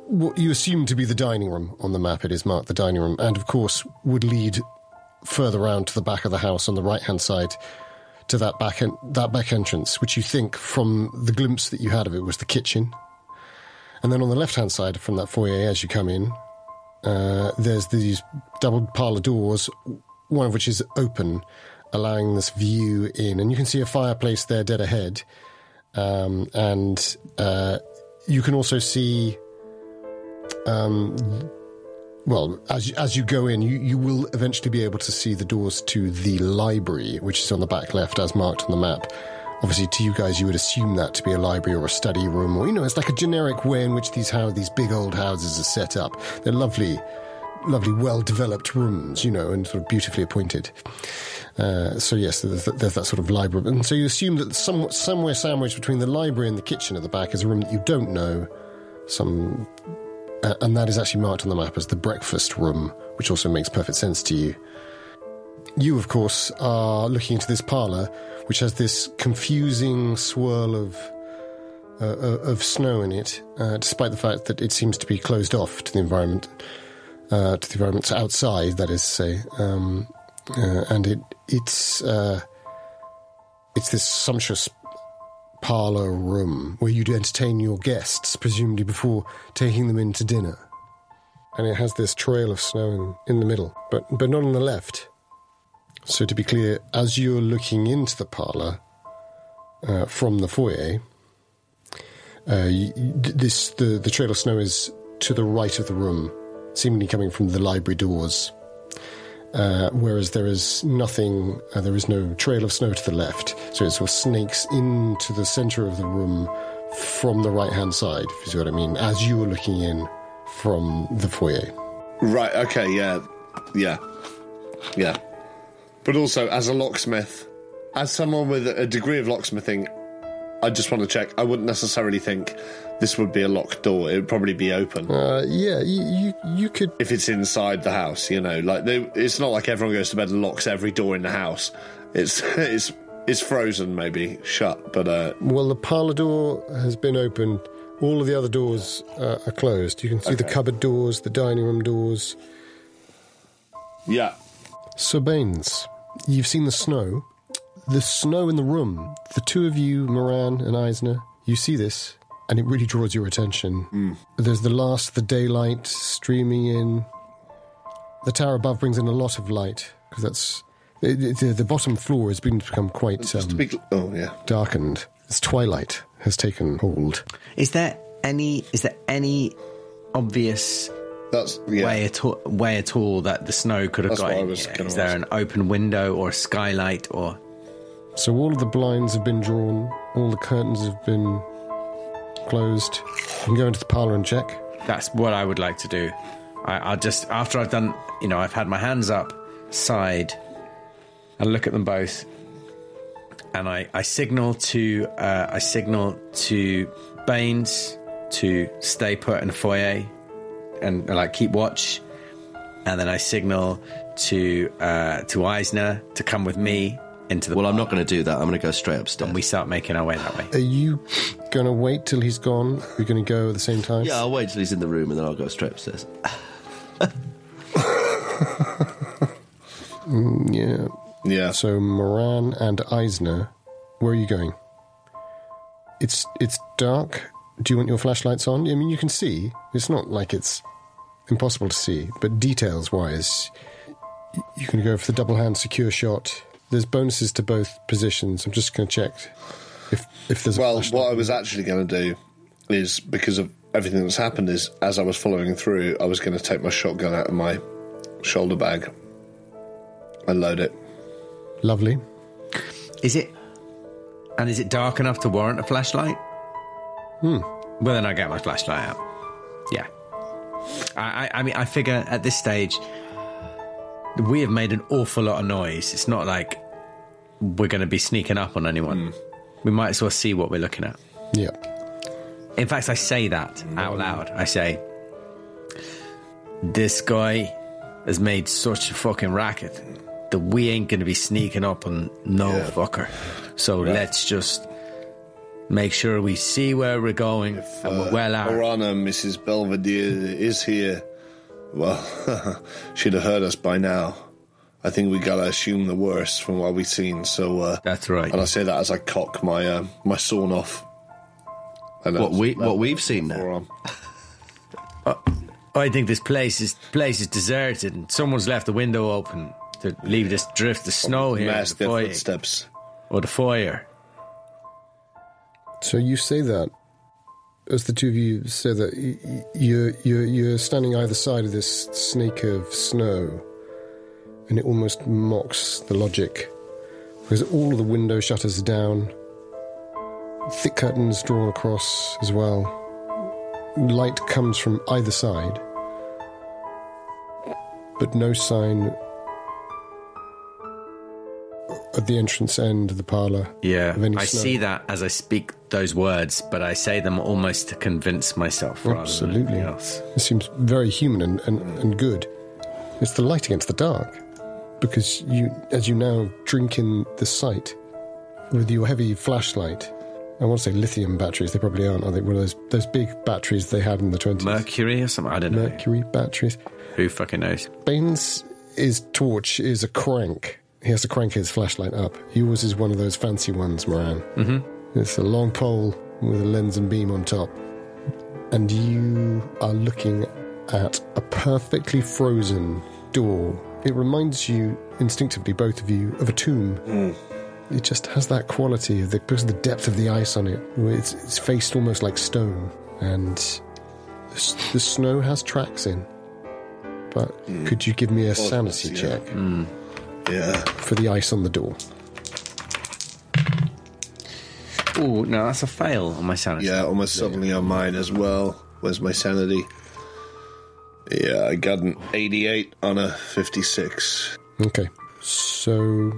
what you assume to be the dining room. On the map, it is marked the dining room. And, of course, would lead further round to the back of the house on the right-hand side to that back entrance, which you think, from the glimpse that you had of it, was the kitchen. And then on the left-hand side from that foyer, as you come in, there's these double parlour doors, one of which is open, allowing this view in. And you can see a fireplace there dead ahead. And you can also see... well, as you go in, you will eventually be able to see the doors to the library, which is on the back left, as marked on the map. Obviously, to you guys, you would assume that to be a library or a study room, or, it's like a generic way in which these big old houses are set up. They're lovely, well-developed rooms, and sort of beautifully appointed. So, yes, there's that sort of library. And so you assume that somewhere sandwiched between the library and the kitchen at the back is a room that you don't know, and that is actually marked on the map as the breakfast room, which also makes perfect sense to you. You, of course, are looking into this parlour, which has this confusing swirl of snow in it, despite the fact that it seems to be closed off to the environment outside, that is to say. And it's this sumptuous parlour room where you'd entertain your guests, presumably before taking them in to dinner. And it has this trail of snow in the middle, but not on the left. So to be clear, as you're looking into the parlour from the foyer, the trail of snow is to the right of the room, seemingly coming from the library doors. Whereas there is nothing, there is no trail of snow to the left, so it sort of snakes into the centre of the room from the right-hand side, if you see what I mean, as you are looking in from the foyer. Right, okay, yeah. But also, as a locksmith, as someone with a degree of locksmithing, I just want to check, I wouldn't necessarily think this would be a locked door. It would probably be open. Yeah, you could... If it's inside the house, it's not like everyone goes to bed and locks every door in the house. It's frozen, maybe, shut, but... Well, the parlour door has been opened. All of the other doors are closed. You can see the cupboard doors, the dining room doors. Yeah. So, Baines, you've seen the snow. The snow in the room. The two of you, Moran and Eisner, you see this, and it really draws your attention. There's the last of the daylight streaming in. The tower above brings in a lot of light, because that's... The bottom floor has become quite darkened. As twilight has taken hold. Is there any obvious way at all that the snow could have got in? Is there an open window or a skylight or? So all of the blinds have been drawn, all the curtains have been closed. You can go into the parlour and check. That's what I would like to do. I'll just, after I've done, I've had my hands up, side, and look at them both, and I signal to Baines to stay put in the foyer and like keep watch, and then I signal to Eisner to come with me into the. Well, I'm not going to do that. I'm going to go straight upstairs. And we start making our way that way. Are you going to wait till he's gone? Are you going to go at the same time? Yeah, I'll wait till he's in the room and then I'll go straight upstairs. Yeah. So Moran and Eisner, where are you going? It's dark. Do you want your flashlights on? I mean, you can see. It's not like it's impossible to see, but details-wise, you can go for the double-hand secure shot. There's bonuses to both positions. I'm just going to check if there's a flashlight. What I was actually going to do is, because of everything that's happened, is as I was following through, I was going to take my shotgun out of my shoulder bag and load it. Lovely. Is it dark enough to warrant a flashlight? Well, then I get my flashlight out. Yeah. I mean, I figure at this stage, we have made an awful lot of noise. It's not like we're going to be sneaking up on anyone. We might as well see what we're looking at. Yeah. In fact, I say that out loud. I say, this guy has made such a fucking racket that we ain't going to be sneaking up on fucker. So let's just make sure we see where we're going and we're well out. Her Honour, Mrs. Belvedere is here. Well, she'd have heard us by now. I think we gotta assume the worst from what we've seen. So that's right. And I say that as I cock my my sawn off. What we've seen now. I think this place is deserted and someone's left the window open to leave this drift of snow here. Mass their footsteps. Or the foyer. So you say that, as the two of you say that, you're standing either side of this snake of snow, and it almost mocks the logic, because all of the window shutters are down, thick curtains drawn across as well. Light comes from either side, but no sign at the entrance end of the parlour. Yeah, I see that as I speak those words, but I say them almost to convince myself rather than anything else. It seems very human and good. It's the light against the dark, because as you now drink in the sight with your heavy flashlight. I want to say lithium batteries. They probably aren't, are they? One of those big batteries they had in the 20s. Mercury or something? I don't know. Mercury batteries. Who fucking knows? Baines' torch is a crank. He has to crank his flashlight up. Yours is one of those fancy ones, Moran. Mm-hmm. It's a long pole with a lens and beam on top. And you are looking at a perfectly frozen door. It reminds you, instinctively, both of you, of a tomb. It just has that quality because of the depth of the ice on it. It's faced almost like stone. And the snow has tracks in. But could you give me a sanity check? Yeah. For the ice on the door. Oh, no, that's a fail on my sanity. Yeah, almost suddenly on mine as well. Where's my sanity? Yeah, I got an 88 on a 56. Okay. So,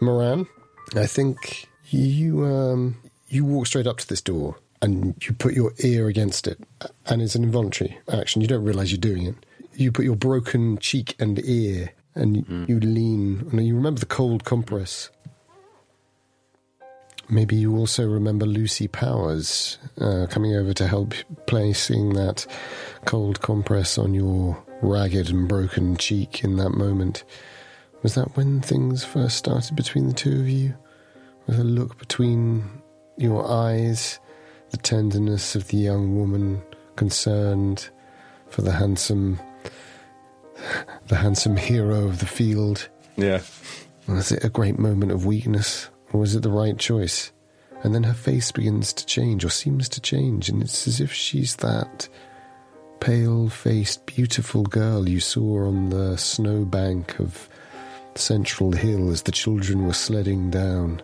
Moran, I think you walk straight up to this door and you put your ear against it, and it's an involuntary action. You don't realise you're doing it. You put your broken cheek and ear, and you lean. And you remember the cold compress. Maybe you also remember Lucy Powers coming over to help placing that cold compress on your ragged and broken cheek in that moment. Was that when things first started between the two of you? With a look between your eyes, the tenderness of the young woman concerned for the handsome hero of the field? Yeah. Was it a great moment of weakness, or was it the right choice? And then her face begins to change, or seems to change, and it's as if she's that pale-faced, beautiful girl you saw on the snowbank of Central Hill as the children were sledding down.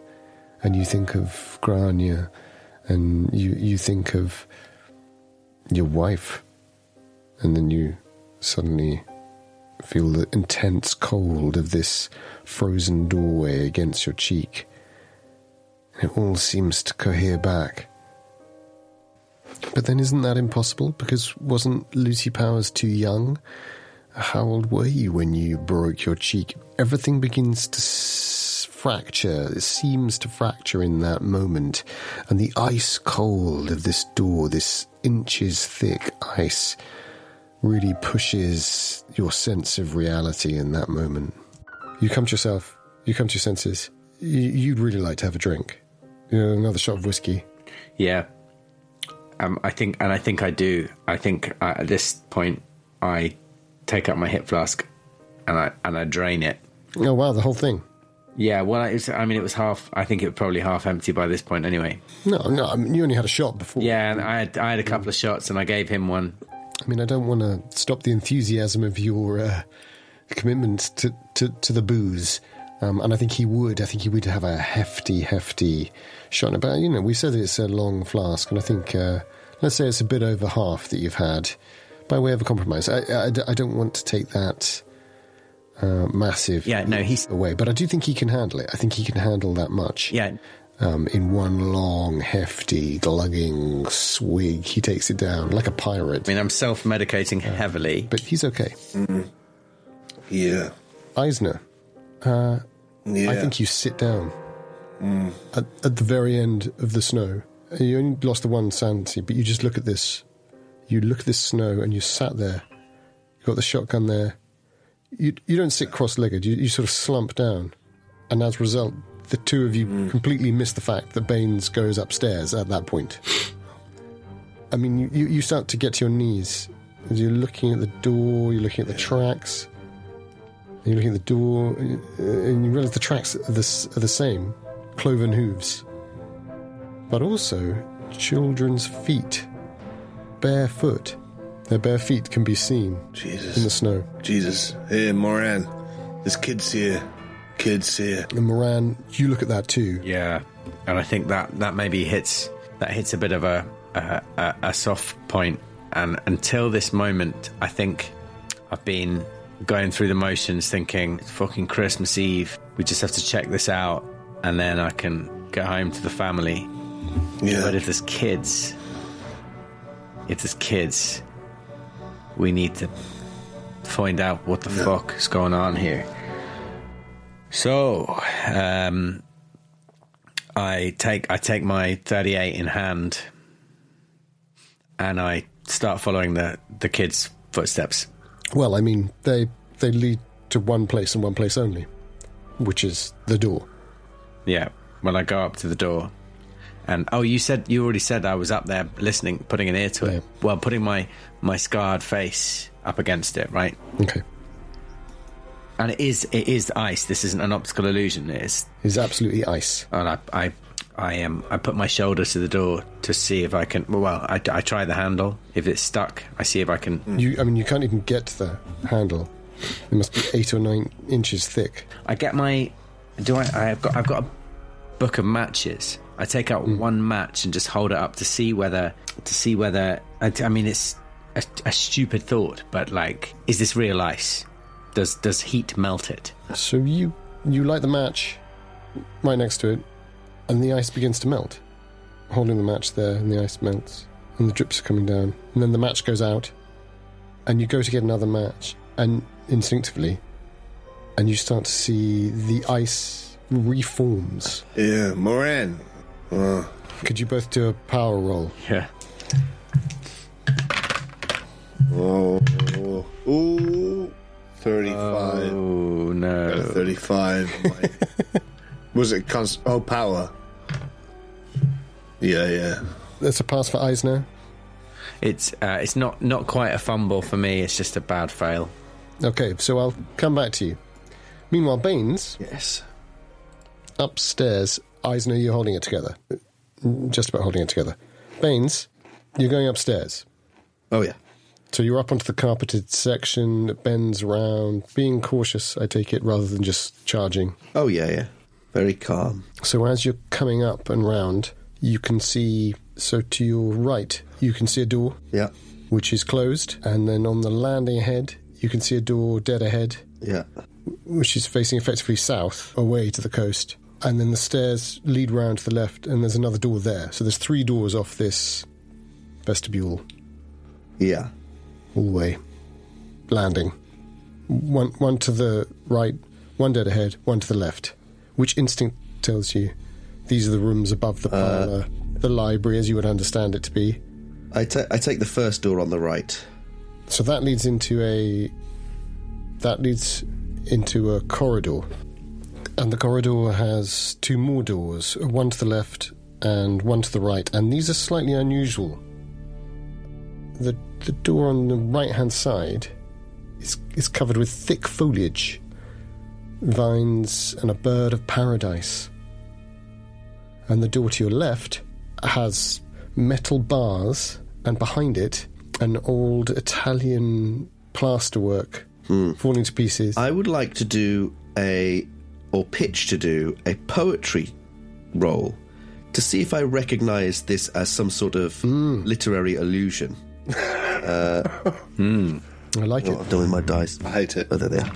And you think of Grania, and you think of your wife, and then you suddenly feel the intense cold of this frozen doorway against your cheek. It all seems to cohere back. But then isn't that impossible? Because wasn't Lucy Powers too young? How old were you when you broke your cheek? Everything begins to fracture. It seems to fracture in that moment. And the ice cold of this door, this inches thick ice, really pushes your sense of reality in that moment. You come to yourself. You come to your senses. You'd really like to have a drink. Another shot of whiskey. Yeah. I think I do. I think at this point, I take up my hip flask and I drain it. Oh wow, the whole thing. Yeah, well, it was half. I think it was probably half empty by this point, anyway. No, I mean, you only had a shot before. Yeah, and I had a couple of shots, and I gave him one. I mean, I don't want to stop the enthusiasm of your commitment to the booze, and I think he would. I think he would have a hefty shot. But we said that it's a long flask, and I think let's say it's a bit over half that you've had, by way of a compromise. I don't want to take that massive he's away, but I do think he can handle it. I think he can handle that much. Yeah. In one long, hefty, glugging swig, he takes it down like a pirate. I mean, I'm self-medicating heavily. But he's okay. Mm. Yeah. Eisner, I think you sit down at the very end of the snow. You only lost the one sanity, but you just look at this. You look at this snow and you sat there. You've got the shotgun there. You don't sit cross-legged. You sort of slump down. And as a result, the two of you completely miss the fact that Baines goes upstairs at that point. I mean, you start to get to your knees as you're looking at the door, you're looking at the tracks, and you're looking at the door, and you realise the tracks are the same, cloven hooves. But also children's feet, barefoot. Their bare feet can be seen in the snow. Jesus. Hey, Moran, this kid's here. And Moran, you look at that too. Yeah, and I think that maybe hits a bit of a soft point. And until this moment, I think I've been going through the motions, thinking it's fucking Christmas Eve. We just have to check this out, and then I can go home to the family. Yeah. But if there's kids, we need to find out what the fuck is going on here. So, I take my 38 in hand, and I start following the kids' footsteps. Well, I mean, they lead to one place and one place only, which is the door. Yeah. Well, I go up to the door, and you already said I was up there listening, putting an ear to it. Well, putting my scarred face up against it, right? Okay. And it is ice. This isn't an optical illusion. It's absolutely ice. And I put my shoulder to the door to see if I can. Well, I try the handle. If it's stuck, I see if I can. You can't even get to the handle. It must be 8 or 9 inches thick. I get my. I've got a book of matches. I take out one match and just hold it up to see whether. I mean, it's a stupid thought, but like, is this real ice? Does heat melt it? So you light the match right next to it, and the ice begins to melt. Holding the match there, and the ice melts, and the drips are coming down. And then the match goes out, and you go to get another match, and instinctively, and you start to see the ice reforms. Yeah, Moran. Could you both do a power roll? Yeah. Ooh. 35. Oh, no. 35. Was it power? Yeah. That's a pass for Eisner. It's not quite a fumble for me. It's just a bad fail. Okay, so I'll come back to you. Meanwhile, Baines. Yes. Upstairs, Eisner, you're holding it together. just about holding it together. Baines, you're going upstairs. Oh, yeah. So you're up onto the carpeted section that bends around, being cautious, I take it, rather than just charging. Oh, yeah. Very calm. So as you're coming up and round, you can see, so to your right, you can see a door. Yeah. Which is closed. And then on the landing ahead, you can see a door dead ahead. Yeah. Which is facing effectively south, away to the coast. And then the stairs lead round to the left, and there's another door there. So there's 3 doors off this vestibule. Yeah. All the way. Landing. One to the right, one dead ahead, one to the left. Which instinct tells you these are the rooms above the parlour, the library as you would understand it to be? I take the first door on the right. So that leads into a corridor. And the corridor has 2 more doors, one to the left and one to the right. And these are slightly unusual. The door on the right-hand side is covered with thick foliage, vines and a bird of paradise. And the door to your left has metal bars, and behind it, an old Italian plasterwork falling to pieces. I would like to do pitch to do a poetry roll to see if I recognise this as some sort of literary allusion. I like it. I've done with my dice. I hate it. Oh, there they are.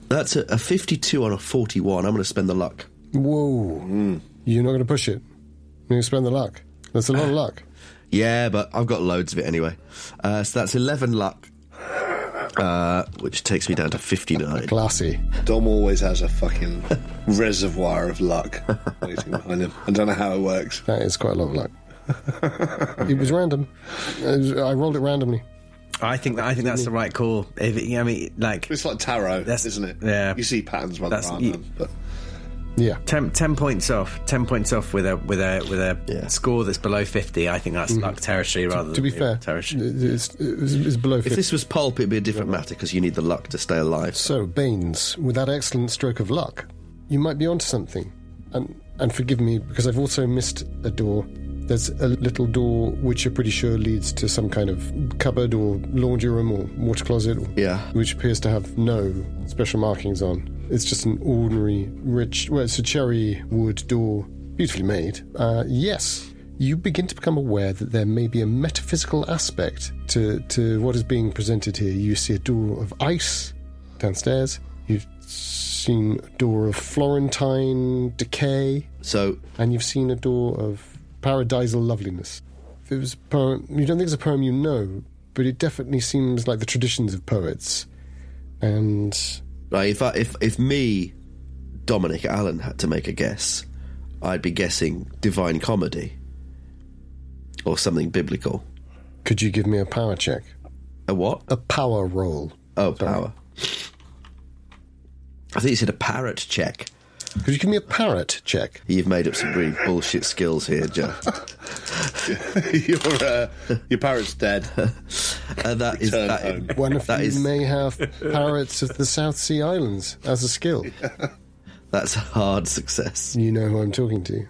That's a 52 on a 41. I'm going to spend the luck. Whoa. You're not going to push it. You're going to spend the luck. That's a lot of luck. Yeah, but I've got loads of it anyway. So that's 11 luck, which takes me down to 59. Classy. Dom always has a fucking reservoir of luck waiting behind him. I don't know how it works. That is quite a lot of luck. It was random. I rolled it randomly. I think that's the right call. It's like tarot, isn't it? Yeah. You see patterns rather than them. But yeah. 10 points off. 10 points off with a score that's below 50. I think that's luck territory rather than to be fair. Territory. It's below 50. If this was pulp, it'd be a different matter because you need the luck to stay alive. So, Baines, with that excellent stroke of luck, you might be onto something. And forgive me, because I've also missed a door. There's a little door which you're pretty sure leads to some kind of cupboard or laundry room or water closet, which appears to have no special markings on. It's just an ordinary it's a cherry wood door, beautifully made. Yes, you begin to become aware that there may be a metaphysical aspect to what is being presented here. You see a door of ice downstairs. You've seen a door of Florentine decay. And you've seen a door of paradisal loveliness. If it was a poem, you don't think it's a poem you know, but it definitely seems like the traditions of poets. And right, if me, Dominic Allen, had to make a guess, I'd be guessing Divine Comedy or something biblical. Could you give me a power check? A what? A power roll. Oh, power. I think you said a parrot check. Could you give me a parrot check? You've made up some really bullshit skills here, Joe. Your parrot's dead. One of you may have parrots of the South Sea Islands as a skill. That's a hard success. You know who I'm talking to.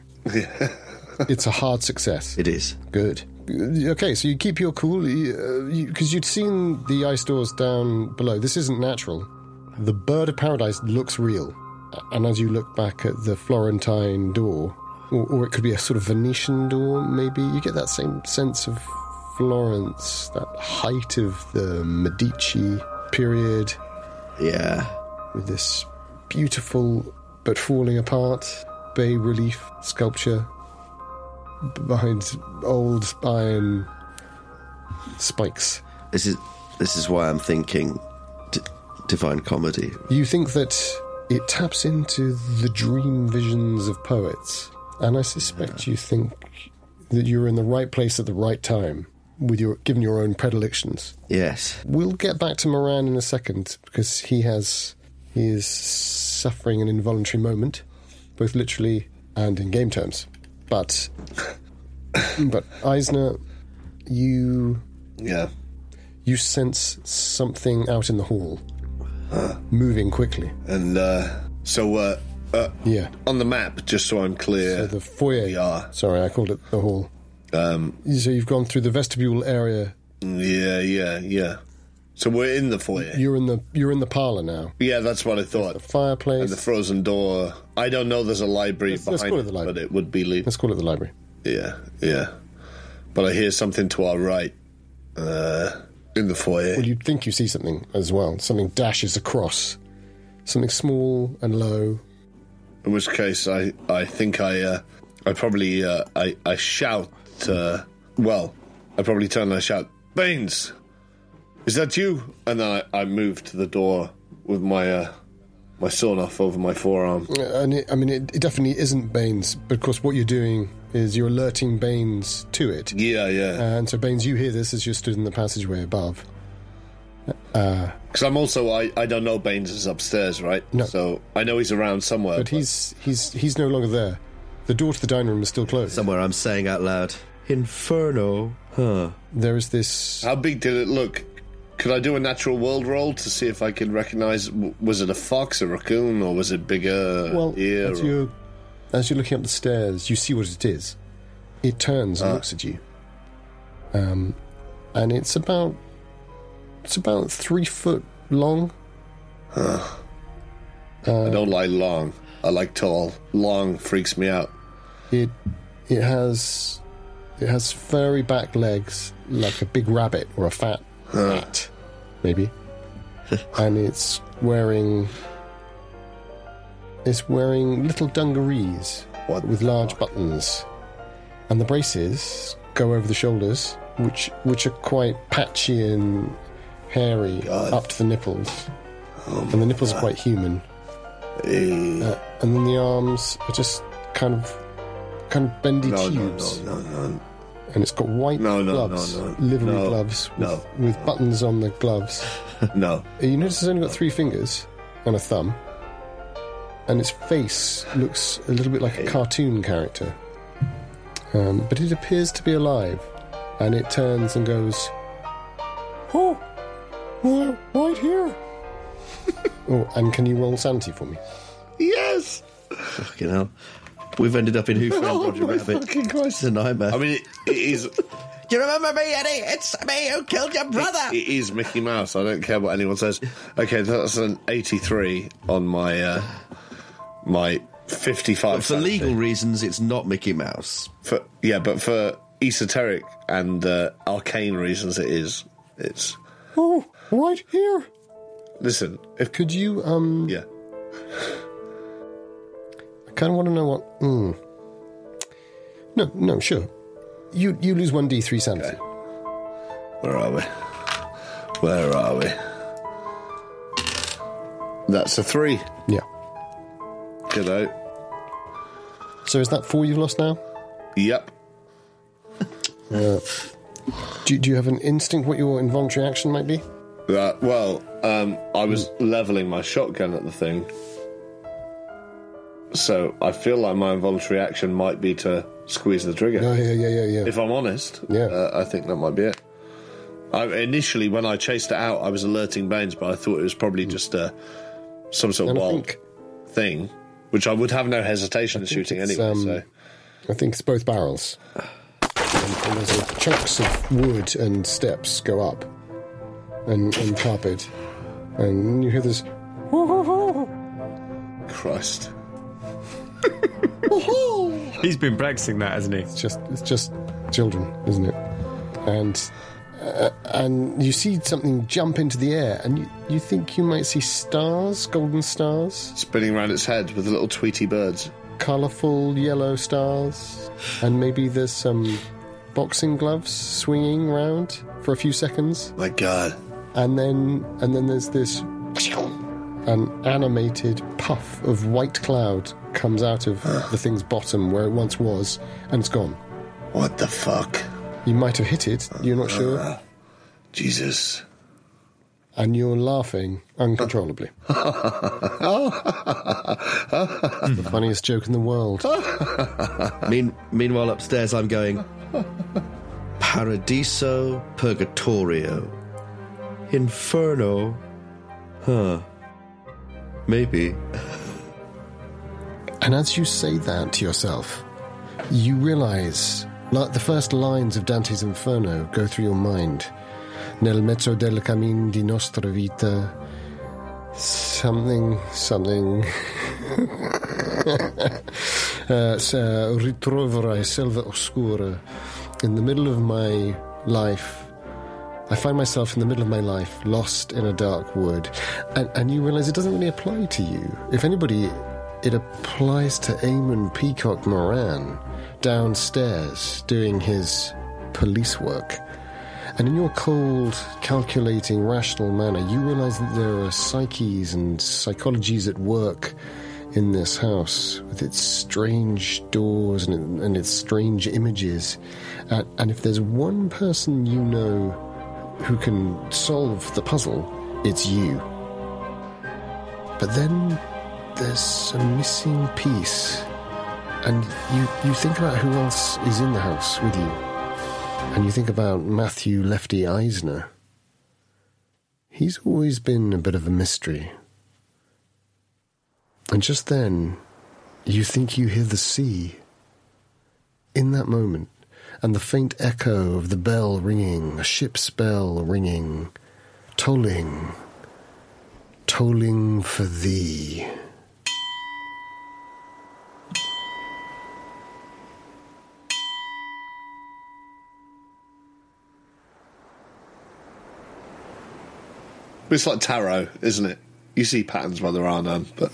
It's a hard success. It is. Good. Okay, so you keep your cool, because you'd seen the ice doors down below. This isn't natural. The bird of paradise looks real. And as you look back at the Florentine door, or it could be a sort of Venetian door, maybe, you get that same sense of Florence, that height of the Medici period. Yeah. With this beautiful but falling apart bas-relief sculpture behind old iron spikes. This is why I'm thinking Divine Comedy. You think that it taps into the dream visions of poets, and I suspect you think that you're in the right place at the right time, given your own predilections. Yes. We'll get back to Moran in a second, because he is suffering an involuntary moment, both literally and in game terms. But Eisner, you sense something out in the hall. Moving quickly. And So, Yeah. on the map, just so I'm clear. So the foyer. Yeah. Sorry, I called it the hall. So you've gone through the vestibule area. Yeah. So we're in the foyer. You're in the parlour now. Yeah, that's what I thought. The fireplace. And the frozen door. I don't know there's a library Let's behind call it the library. but it would be leaving. Let's call it the library. Yeah. But I hear something to our right in the foyer. Well, you'd think you see something as well. Something dashes across. Something small and low. In which case, I think I probably I shout. I probably turn and I shout, "Baines, is that you?" And then I move to the door with my sawn off over my forearm. And it definitely isn't Baines, because what you're doing is you're alerting Baines to it. Yeah. And so Baines, you hear this as you're stood in the passageway above. Because I'm also I don't know Baines is upstairs, right? No. So I know he's around somewhere. But he's no longer there. The door to the dining room is still closed. Somewhere I'm saying out loud, Inferno. Huh. There is this... How big did it look? Could I do a natural world roll to see if I could recognise, was it a fox, a raccoon, or was it bigger ear? As you're looking up the stairs, you see what it is. It turns and looks at you. And it's about 3 foot long. I don't like long. I like tall. Long freaks me out. It has furry back legs like a big rabbit or a fat rat, maybe. And it's wearing little dungarees with large buttons, and the braces go over the shoulders, which are quite patchy and hairy up to the nipples, and the nipples are quite human. And then the arms are just kind of bendy tubes. No. And it's got white gloves, livery gloves with buttons on the gloves. No. You notice it's only got 3 fingers and a thumb, and its face looks a little bit like a cartoon character. But it appears to be alive, and it turns and goes, "Oh, well, right here." Oh, and can you roll sanity for me? Yes! Fucking hell. We've ended up in Who Framed Roger Rabbit. Fucking Christ. It's a nightmare. I mean, it is... You remember me, Eddie? It's me who killed your brother. It is Mickey Mouse. I don't care what anyone says. Okay, that's an 83 on my 55. But for legal reasons, it's not Mickey Mouse. But for esoteric and arcane reasons, it is. It's... Oh, right here. Listen, Could you, Yeah. I kind of want to know what... No, sure. You lose 1d3 sanity. Okay. Where are we? That's a 3. Yeah. Good. So is that 4 you've lost now? Yep. Do you have an instinct what your involuntary action might be? I was levelling my shotgun at the thing. So I feel like my involuntary action might be to squeeze the trigger. Oh, yeah. If I'm honest, Yeah. I think that might be it. Initially, when I chased it out, I was alerting Baines, but I thought it was probably just some sort of wild thing, which I would have no hesitation in shooting anyway. So I think it's both barrels. And there's chunks of wood and steps go up and carpet. And you hear this... Christ. He's been practicing that, hasn't he? It's just children, isn't it? And you see something jump into the air, and you think you might see stars, golden stars, Spinning around its head with little Tweety birds. colourful yellow stars, and maybe there's some boxing gloves swinging round for a few seconds, My God. and then there's this an animated puff of white cloud comes out of the thing's bottom where it once was, and it's gone. What the fuck? You might have hit it, you're not sure, Jesus. and you're laughing uncontrollably. The funniest joke in the world. Meanwhile, upstairs, I'm going... Paradiso Purgatorio. Inferno. Huh. Maybe. And as you say that to yourself, you realise, like the first lines of Dante's Inferno go through your mind. Nel mezzo del cammin di nostra vita, something, ritroverai selva oscura. In the middle of my life, I find myself in the middle of my life, lost in a dark wood. And you realise it doesn't really apply to you. If anybody, it applies to Eamon Peacock Moran downstairs doing his police work. And in your cold, calculating, rational manner, you realise that there are psyches and psychologies at work in this house, with its strange doors and its strange images. And if there's one person you know who can solve the puzzle, it's you. But then there's a missing piece, and you think about who else is in the house with you. And you think about Matthew Lefty Eisner. He's always been a bit of a mystery. And just then, you think you hear the sea. In that moment, and the faint echo of the bell ringing, a ship's bell ringing, tolling for thee. It's like tarot, isn't it? You see patterns where there are none, but